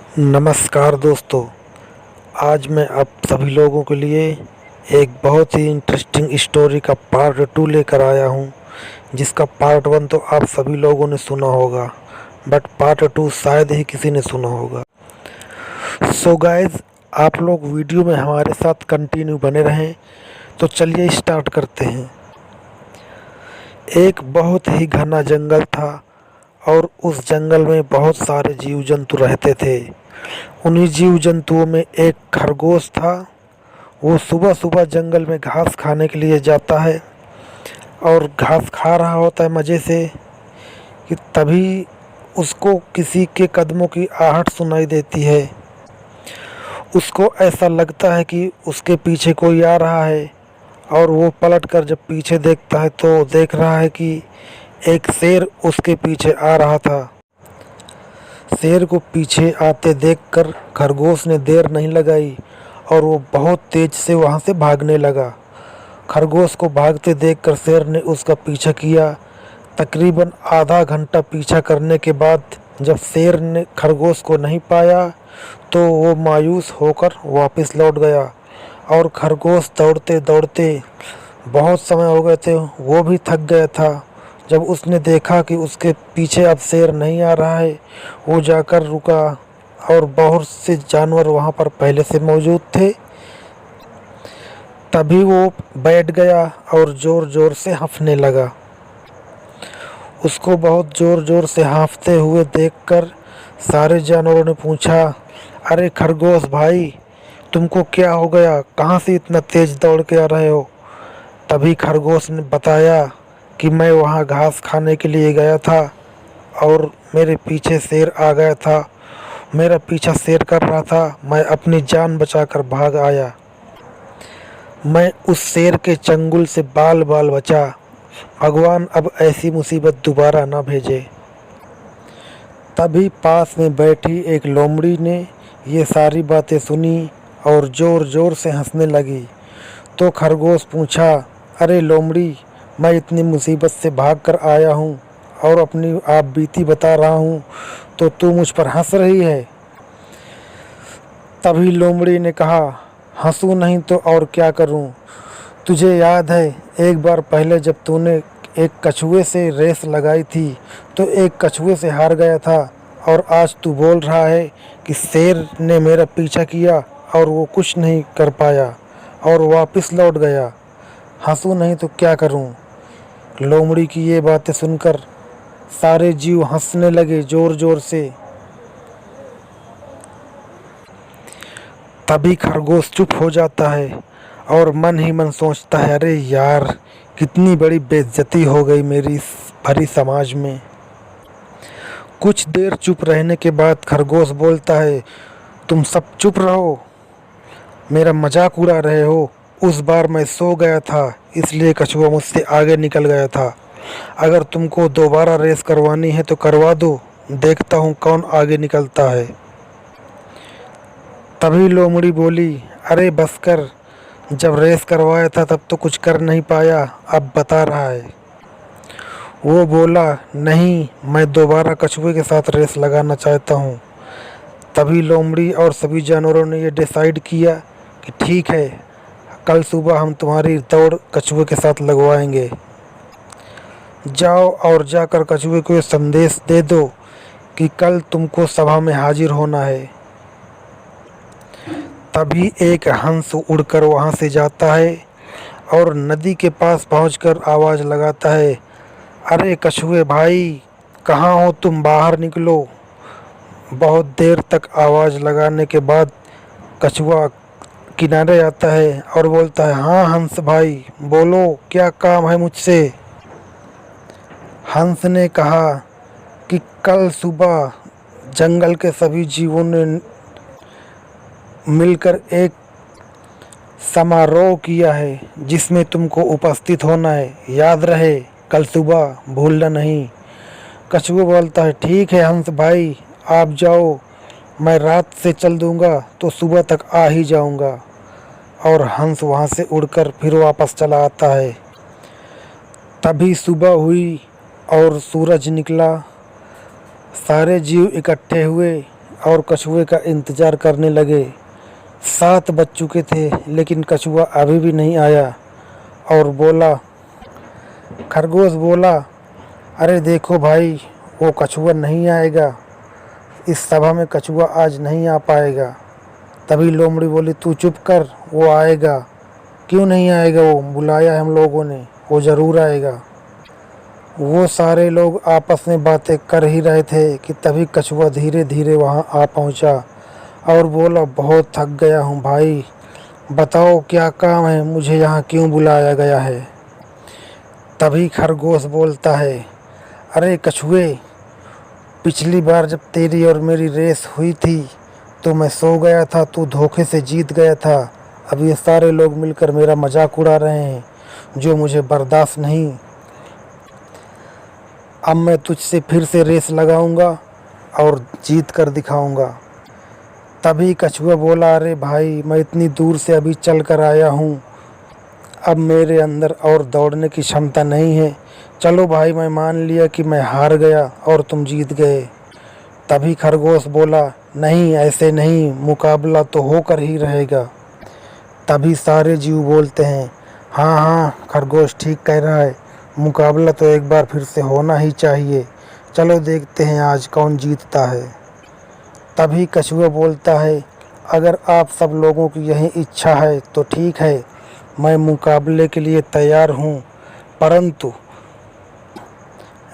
नमस्कार दोस्तों। आज मैं आप सभी लोगों के लिए एक बहुत ही इंटरेस्टिंग स्टोरी का पार्ट 2 लेकर आया हूं, जिसका पार्ट 1 तो आप सभी लोगों ने सुना होगा, बट पार्ट 2 शायद ही किसी ने सुना होगा। सो गाइज, आप लोग वीडियो में हमारे साथ कंटिन्यू बने रहें। तो चलिए स्टार्ट करते हैं। एक बहुत ही घना जंगल था और उस जंगल में बहुत सारे जीव जंतु रहते थे। उन्हीं जीव जंतुओं में एक खरगोश था। वो सुबह सुबह जंगल में घास खाने के लिए जाता है और घास खा रहा होता है मज़े से कि तभी उसको किसी के कदमों की आहट सुनाई देती है। उसको ऐसा लगता है कि उसके पीछे कोई आ रहा है और वो पलटकर जब पीछे देखता है तो देख रहा है कि एक शेर उसके पीछे आ रहा था। शेर को पीछे आते देखकर खरगोश ने देर नहीं लगाई और वो बहुत तेज से वहाँ से भागने लगा। खरगोश को भागते देखकर शेर ने उसका पीछा किया। तकरीबन आधा घंटा पीछा करने के बाद जब शेर ने खरगोश को नहीं पाया तो वो मायूस होकर वापस लौट गया और खरगोश दौड़ते दौड़ते बहुत समय हो गए थे, वो भी थक गया था। जब उसने देखा कि उसके पीछे अब शेर नहीं आ रहा है, वो जाकर रुका और बहुत से जानवर वहाँ पर पहले से मौजूद थे। तभी वो बैठ गया और ज़ोर ज़ोर से हँफने लगा। उसको बहुत ज़ोर ज़ोर से हाँफते हुए देखकर सारे जानवरों ने पूछा, अरे खरगोश भाई, तुमको क्या हो गया? कहाँ से इतना तेज़ दौड़ के आ रहे हो? तभी खरगोश ने बताया कि मैं वहाँ घास खाने के लिए गया था और मेरे पीछे शेर आ गया था। मेरा पीछा शेर कर रहा था, मैं अपनी जान बचाकर भाग आया। मैं उस शेर के चंगुल से बाल बाल बचा। भगवान अब ऐसी मुसीबत दोबारा ना भेजे। तभी पास में बैठी एक लोमड़ी ने ये सारी बातें सुनी और ज़ोर ज़ोर से हंसने लगी। तो खरगोश पूछा, अरे लोमड़ी, मैं इतनी मुसीबत से भाग कर आया हूँ और अपनी आप बीती बता रहा हूँ, तो तू मुझ पर हंस रही है? तभी लोमड़ी ने कहा, हंसूं नहीं तो और क्या करूं? तुझे याद है एक बार पहले जब तूने एक कछुए से रेस लगाई थी तो एक कछुए से हार गया था, और आज तू बोल रहा है कि शेर ने मेरा पीछा किया और वो कुछ नहीं कर पाया और वापस लौट गया। हंसूं नहीं तो क्या करूं? लोमड़ी की ये बातें सुनकर सारे जीव हंसने लगे ज़ोर ज़ोर से। तभी खरगोश चुप हो जाता है और मन ही मन सोचता है, अरे यार, कितनी बड़ी बेइज्जती हो गई मेरी इस भरी समाज में। कुछ देर चुप रहने के बाद खरगोश बोलता है, तुम सब चुप रहो, मेरा मजाक उड़ा रहे हो। उस बार मैं सो गया था इसलिए कछुआ मुझसे आगे निकल गया था। अगर तुमको दोबारा रेस करवानी है तो करवा दो, देखता हूँ कौन आगे निकलता है। तभी लोमड़ी बोली, अरे बस कर, जब रेस करवाया था तब तो कुछ कर नहीं पाया, अब बता रहा है। वो बोला, नहीं, मैं दोबारा कछुए के साथ रेस लगाना चाहता हूँ। तभी लोमड़ी और सभी जानवरों ने ये डिसाइड किया कि ठीक है, कल सुबह हम तुम्हारी दौड़ कछुए के साथ लगवाएंगे। जाओ और जाकर कछुए को ये संदेश दे दो कि कल तुमको सभा में हाजिर होना है। तभी एक हंस उड़कर वहाँ से जाता है और नदी के पास पहुंचकर आवाज़ लगाता है, अरे कछुए भाई, कहाँ हो तुम? बाहर निकलो। बहुत देर तक आवाज़ लगाने के बाद कछुआ किनारे आता है और बोलता है, हाँ हंस भाई, बोलो क्या काम है मुझसे? हंस ने कहा कि कल सुबह जंगल के सभी जीवों ने मिलकर एक समारोह किया है जिसमें तुमको उपस्थित होना है। याद रहे, कल सुबह भूलना नहीं। कछुआ बोलता है, ठीक है हंस भाई, आप जाओ, मैं रात से चल दूंगा तो सुबह तक आ ही जाऊंगा। और हंस वहाँ से उड़कर फिर वापस चला आता है। तभी सुबह हुई और सूरज निकला। सारे जीव इकट्ठे हुए और कछुए का इंतज़ार करने लगे। 7 बज चुके थे लेकिन कछुआ अभी भी नहीं आया और बोला, खरगोश बोला, अरे देखो भाई, वो कछुआ नहीं आएगा, इस सभा में कछुआ आज नहीं आ पाएगा। तभी लोमड़ी बोली, तू चुप कर, वो आएगा। क्यों नहीं आएगा? वो बुलाया है हम लोगों ने, वो ज़रूर आएगा। वो सारे लोग आपस में बातें कर ही रहे थे कि तभी कछुआ धीरे धीरे वहाँ आ पहुँचा और बोला, बहुत थक गया हूँ भाई, बताओ क्या काम है, मुझे यहाँ क्यों बुलाया गया है। तभी खरगोश बोलता है, अरे कछुए, पिछली बार जब तेरी और मेरी रेस हुई थी तो मैं सो गया था, तू धोखे से जीत गया था। अब ये सारे लोग मिलकर मेरा मजाक उड़ा रहे हैं जो मुझे बर्दाश्त नहीं। अब मैं तुझसे फिर से रेस लगाऊंगा और जीत कर दिखाऊंगा। तभी कछुआ बोला, अरे भाई, मैं इतनी दूर से अभी चल कर आया हूँ, अब मेरे अंदर और दौड़ने की क्षमता नहीं है। चलो भाई, मैं मान लिया कि मैं हार गया और तुम जीत गए। तभी खरगोश बोला, नहीं, ऐसे नहीं, मुकाबला तो होकर ही रहेगा। तभी सारे जीव बोलते हैं, हाँ हाँ, खरगोश ठीक कह रहा है, मुकाबला तो एक बार फिर से होना ही चाहिए। चलो देखते हैं आज कौन जीतता है। तभी कछुआ बोलता है, अगर आप सब लोगों की यही इच्छा है तो ठीक है, मैं मुकाबले के लिए तैयार हूँ, परंतु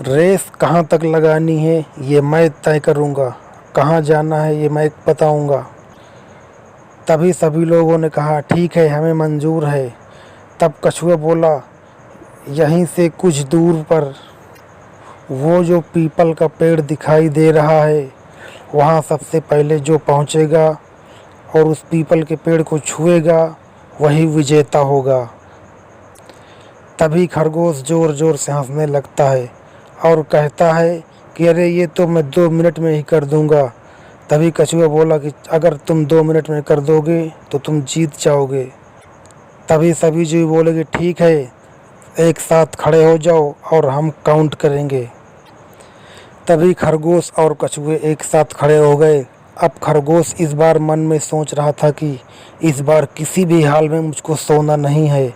रेस कहाँ तक लगानी है ये मैं तय करूँगा, कहाँ जाना है ये मैं बताऊँगा। तभी सभी लोगों ने कहा, ठीक है, हमें मंजूर है। तब कछुआ बोला, यहीं से कुछ दूर पर वो जो पीपल का पेड़ दिखाई दे रहा है, वहाँ सबसे पहले जो पहुँचेगा और उस पीपल के पेड़ को छुएगा वही विजेता होगा। तभी खरगोश ज़ोर ज़ोर से हंसने लगता है और कहता है कि अरे ये तो मैं 2 मिनट में ही कर दूंगा। तभी कछुआ बोला कि अगर तुम 2 मिनट में कर दोगे तो तुम जीत जाओगे। तभी सभी जीव बोले कि ठीक है, एक साथ खड़े हो जाओ और हम काउंट करेंगे। तभी खरगोश और कछुए एक साथ खड़े हो गए। अब खरगोश इस बार मन में सोच रहा था कि इस बार किसी भी हाल में मुझको सोना नहीं है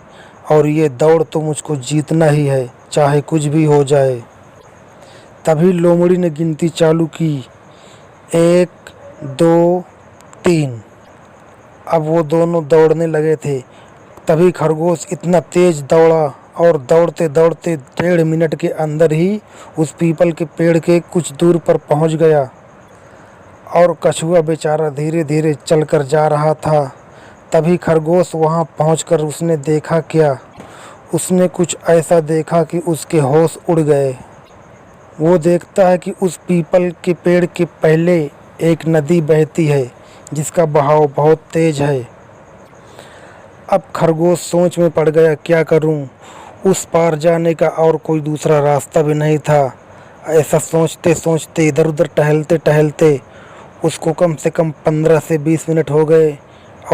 और ये दौड़ तो मुझको जीतना ही है, चाहे कुछ भी हो जाए। तभी लोमड़ी ने गिनती चालू की, 1 2 3। अब वो दोनों दौड़ने लगे थे। तभी खरगोश इतना तेज दौड़ा और दौड़ते दौड़ते 1.5 मिनट के अंदर ही उस पीपल के पेड़ के कुछ दूर पर पहुंच गया और कछुआ बेचारा धीरे धीरे चलकर जा रहा था। तभी खरगोश वहां पहुंचकर उसने देखा क्या, उसने कुछ ऐसा देखा कि उसके होश उड़ गए। वो देखता है कि उस पीपल के पेड़ के पहले एक नदी बहती है जिसका बहाव बहुत तेज है। अब खरगोश सोच में पड़ गया, क्या करूं? उस पार जाने का और कोई दूसरा रास्ता भी नहीं था। ऐसा सोचते सोचते इधर उधर टहलते टहलते उसको कम से कम 15 से 20 मिनट हो गए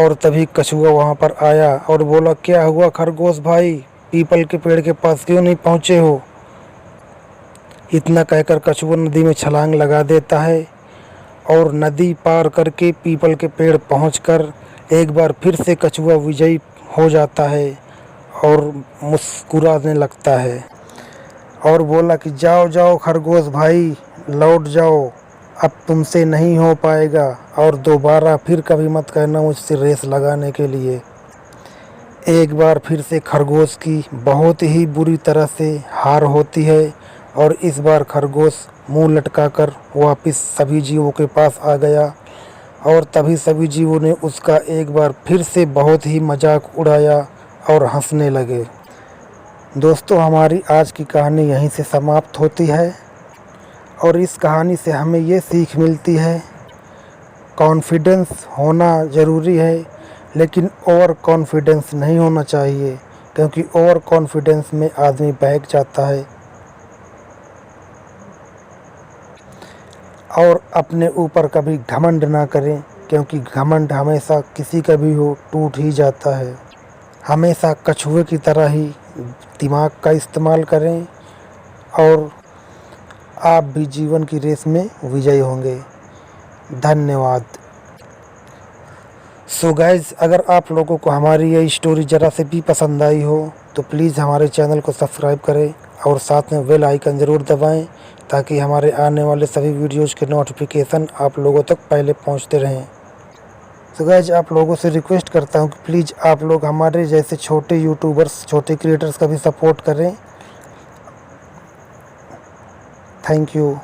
और तभी कछुआ वहाँ पर आया और बोला, क्या हुआ खरगोश भाई, पीपल के पेड़ के पास क्यों नहीं पहुँचे हो? इतना कहकर कछुआ नदी में छलांग लगा देता है और नदी पार करके पीपल के पेड़ पहुंचकर एक बार फिर से कछुआ विजयी हो जाता है और मुस्कुराने लगता है और बोला कि जाओ जाओ खरगोश भाई, लौट जाओ, अब तुमसे नहीं हो पाएगा और दोबारा फिर कभी मत कहना मुझसे रेस लगाने के लिए। एक बार फिर से खरगोश की बहुत ही बुरी तरह से हार होती है और इस बार खरगोश मुंह लटकाकर वापस सभी जीवों के पास आ गया और तभी सभी जीवों ने उसका एक बार फिर से बहुत ही मजाक उड़ाया और हंसने लगे। दोस्तों, हमारी आज की कहानी यहीं से समाप्त होती है और इस कहानी से हमें ये सीख मिलती है, कॉन्फिडेंस होना ज़रूरी है लेकिन ओवर कॉन्फिडेंस नहीं होना चाहिए, क्योंकि ओवर कॉन्फिडेंस में आदमी बहक जाता है और अपने ऊपर कभी घमंड ना करें, क्योंकि घमंड हमेशा किसी का भी हो टूट ही जाता है। हमेशा कछुए की तरह ही दिमाग का इस्तेमाल करें और आप भी जीवन की रेस में विजयी होंगे। धन्यवाद। सो गाइज, अगर आप लोगों को हमारी ये स्टोरी ज़रा से भी पसंद आई हो तो प्लीज़ हमारे चैनल को सब्सक्राइब करें और साथ में बेल आइकन ज़रूर दबाएं ताकि हमारे आने वाले सभी वीडियोज़ के नोटिफिकेशन आप लोगों तक पहले पहुंचते रहें। तो गाइज, आप लोगों से रिक्वेस्ट करता हूं कि प्लीज़ आप लोग हमारे जैसे छोटे यूट्यूबर्स, छोटे क्रिएटर्स का भी सपोर्ट करें। Thank you.